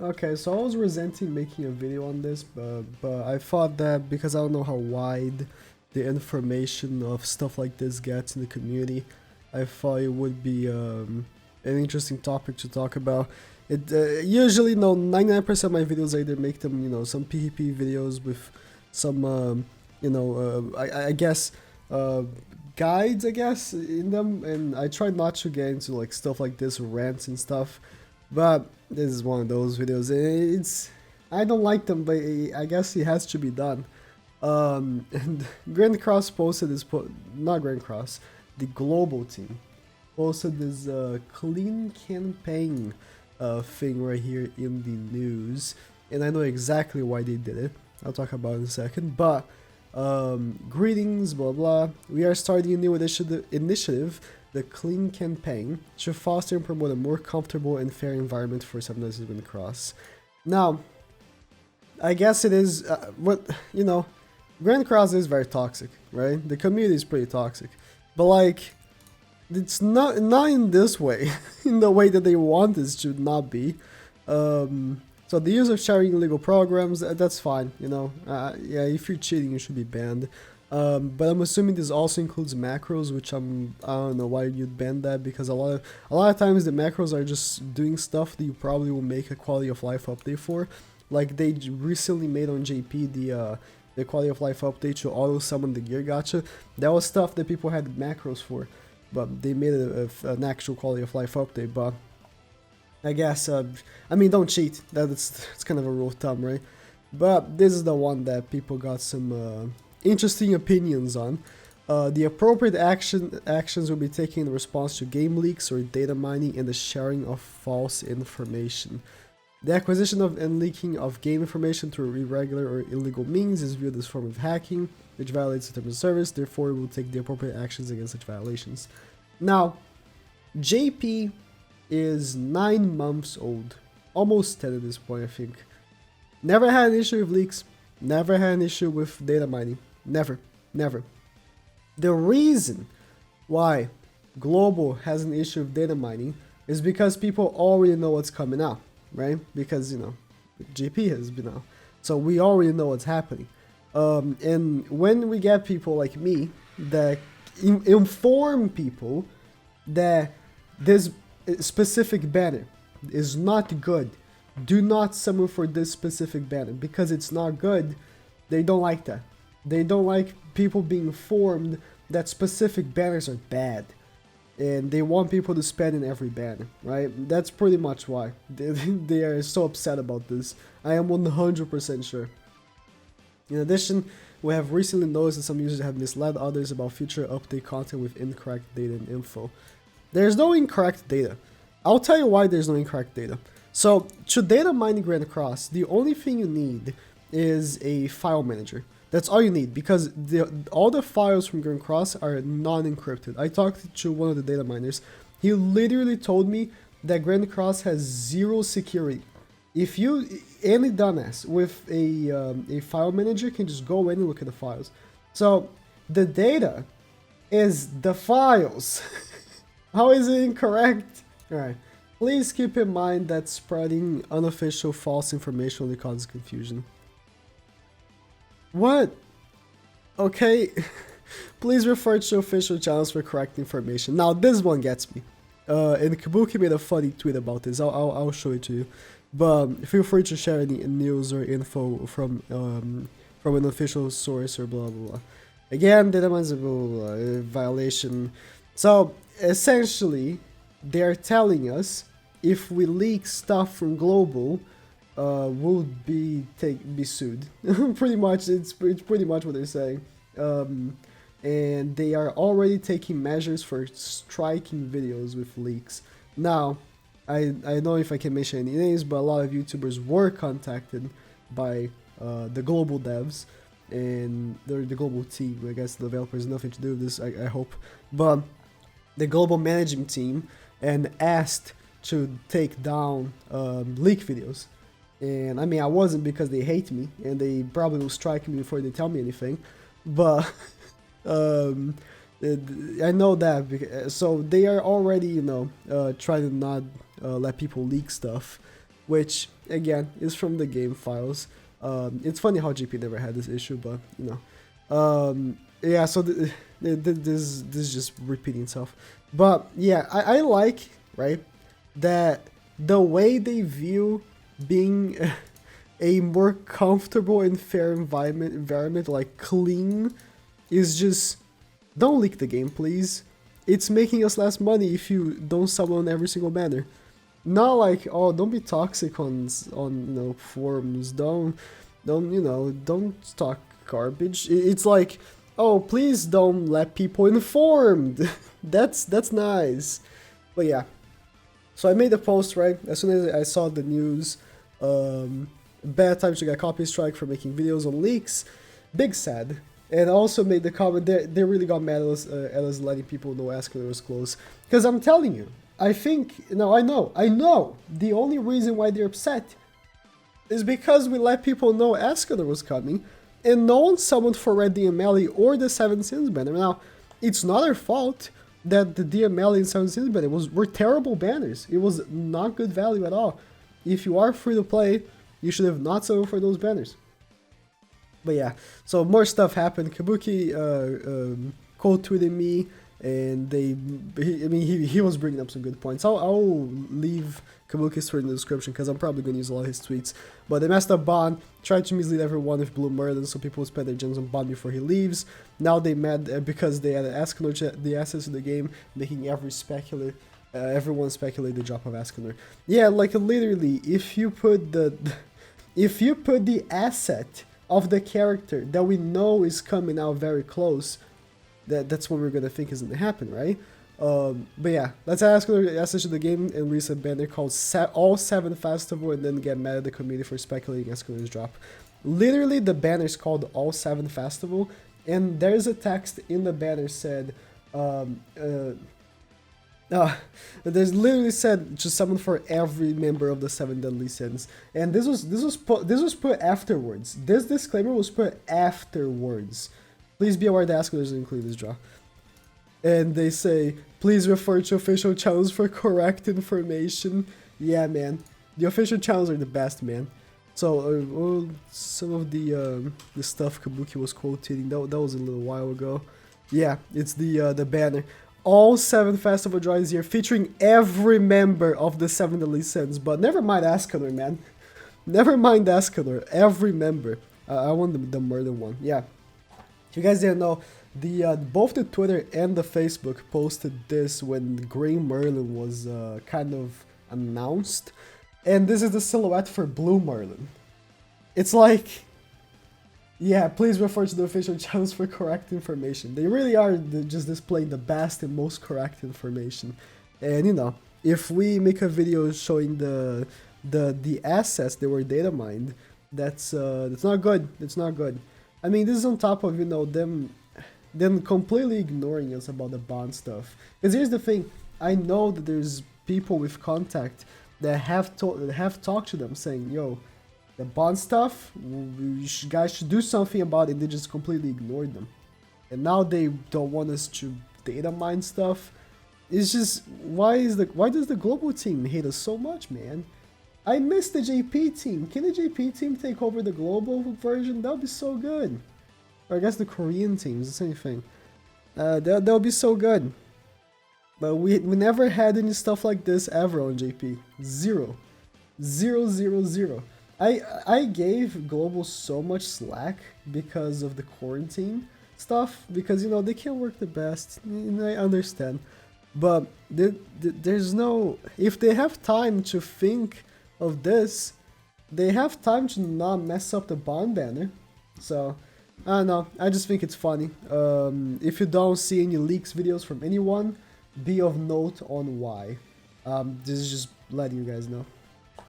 Okay, so I was resenting making a video on this, but I thought that because I don't know how wide the information of stuff like this gets in the community, I thought it would be an interesting topic to talk about. It usually, no, 99% of my videos I either make them, some PvP videos with some, I guess, uh, guides, I guess, in them, and I try not to get into like stuff like this, rants and stuff. But this is one of those videos. I don't like them, but I guess it has to be done. And Grand Cross posted this, not Grand Cross, the global team posted this clean campaign thing right here in the news, and I know exactly why they did it. I'll talk about it in a second. But greetings, blah blah. We are starting a new initiative, the Clean Campaign, to foster and promote a more comfortable and fair environment for subnauticals Grand Cross. Now, I guess it is Grand Cross is very toxic, right? The community is pretty toxic, but like, it's not in this way, in the way that they want this to not be. So the use of sharing illegal programs, that's fine, yeah, if you're cheating, you should be banned. But I'm assuming this also includes macros, which I don't know why you'd ban that, because a lot of times the macros are just doing stuff that you probably will make a quality of life update for. Like they recently made on JP the quality of life update to auto summon the gear gacha. That was stuff that people had macros for, but they made an actual quality of life update. But I guess I mean, don't cheat. It's kind of a rule of thumb, right? But this is the one that people got some interesting opinions on. The appropriate actions will be taken in response to game leaks or data mining and the sharing of false information. The acquisition of and leaking of game information through irregular or illegal means is viewed as a form of hacking, which violates the terms of service. Therefore, we will take the appropriate actions against such violations. Now, JP is 9 months old, almost 10 at this point, I think. Never had an issue with leaks, never had an issue with data mining, never. The reason why Global has an issue with data mining is because people already know what's coming out, right? Because, GP has been out, so we already know what's happening. And when we get people like me that inform people that this specific banner is not good, do not summon for this specific banner because it's not good, they don't like that. They don't like people being informed that specific banners are bad, and they want people to spam in every banner, right? That's pretty much why they are so upset about this. I am 100% sure. In addition, we have recently noticed that some users have misled others about future update content with incorrect data and info. There's no incorrect data. I'll tell you why there's no incorrect data. So, to data mine Grand Cross, the only thing you need is a file manager. That's all you need, because all the files from Grand Cross are non-encrypted. I talked to one of the data miners. He literally told me that Grand Cross has 0 security. If any dumbass with a file manager can just go in and look at the files. So, the data is the files. How is it incorrect? Alright. Please keep in mind that spreading unofficial false information only causes confusion. What? Okay. Please refer to official channels for correct information. Now this one gets me. And Kabuki made a funny tweet about this. I'll show it to you. But feel free to share any news or info from an official source or blah blah blah. Again, data mines a violation. So essentially, they're telling us if we leak stuff from Global, we'll be sued. Pretty much, it's pretty much what they're saying. And they are already taking measures for striking videos with leaks. Now, I don't know if I can mention any names, but a lot of YouTubers were contacted by the Global devs and the Global team. I guess the developers have nothing to do with this, I hope. But the Global managing team and asked to take down leak videos. And I mean, I wasn't, because they hate me and they probably will strike me before they tell me anything. But I know that, so they are already, trying to not let people leak stuff. which again is from the game files. It's funny how GP never had this issue, but you know, yeah. So this is just repeating itself. But yeah, I like, right, that the way they view being a more comfortable and fair environment, like clean, is just don't leak the game, please. It's making us less money if you don't summon every single banner. Not like, oh, don't be toxic on you know, forums. Don't you know, don't talk garbage. It's like, oh, please don't let people informed. that's nice. But yeah. So I made a post, right? As soon as I saw the news, bad time to get copy strike for making videos on leaks. Big sad. And I also made the comment, they really got mad at us letting people know Escalator was close. Because I'm telling you, I think, no, I know, the only reason why they're upset is because we let people know Escalator was coming, and no one summoned for Red DMLE or the 7 Sins banner. Now, it's not our fault that the DMLE and 7 Sins banner were terrible banners. It was not good value at all. If you are free to play, you should have not summoned for those banners. But yeah, so more stuff happened. Kabuki cold tweeted me, and he was bringing up some good points. I'll leave Kabuki's tweet in the description because I'm probably going to use a lot of his tweets. But they messed up Bond, tried to mislead everyone with Blue Merlin so people would spend their gems on Bond before he leaves. Now they mad because they added Escanor the assets to the game, making everyone speculate the drop of Escanor. Yeah, like literally, if you put the asset of the character that we know is coming out very close, that's what we're gonna think is gonna happen, right? But yeah, let's ask to the game and release a banner called All 7 Festival and then get mad at the community for speculating Escanor's drop. Literally, the banner is called All 7 Festival, and there's a text in the banner said, there's literally said just summon for every member of the 7 deadly sins, and this was put afterwards. This disclaimer was put afterwards. Please be aware that Escalator doesn't include this draw. And they say, please refer to official channels for correct information. Yeah, man, the official channels are the best, man. So some of the stuff Kabuki was quoting, that was a little while ago. Yeah, it's the banner. All 7 festival drawings here featuring every member of the 7 Elite Sins, but never mind Escanor, man. Never mind Escanor, every member. I want the Merlin one. Yeah. If you guys didn't know, both the Twitter and the Facebook posted this when Green Merlin was kind of announced, and this is the silhouette for Blue Merlin. It's like, yeah, please refer to the official channels for correct information. They really are just displaying the best and most correct information. And you know, if we make a video showing the assets that were data mined, that's not good. It's not good. I mean, this is on top of, you know, them completely ignoring us about the Bond stuff. Because here's the thing, I know that there's people with contact that have talked to them saying, yo, the Bond stuff, guys should do something about it. They just completely ignored them. And now they don't want us to data mine stuff. It's just, why does the global team hate us so much, man? I miss the JP team. Can the JP team take over the global version? That would be so good. Or I guess the Korean teams, the same thing. That would be so good. But we never had any stuff like this ever on JP. Zero. Zero, zero, zero. I gave global so much slack because of the quarantine stuff. Because, you know, they can't work the best. And I understand. But there's no... If they have time to think of this, they have time to not mess up the Bond banner. So, I don't know, I just think it's funny. If you don't see any leaks videos from anyone, be of note on why. This is just letting you guys know.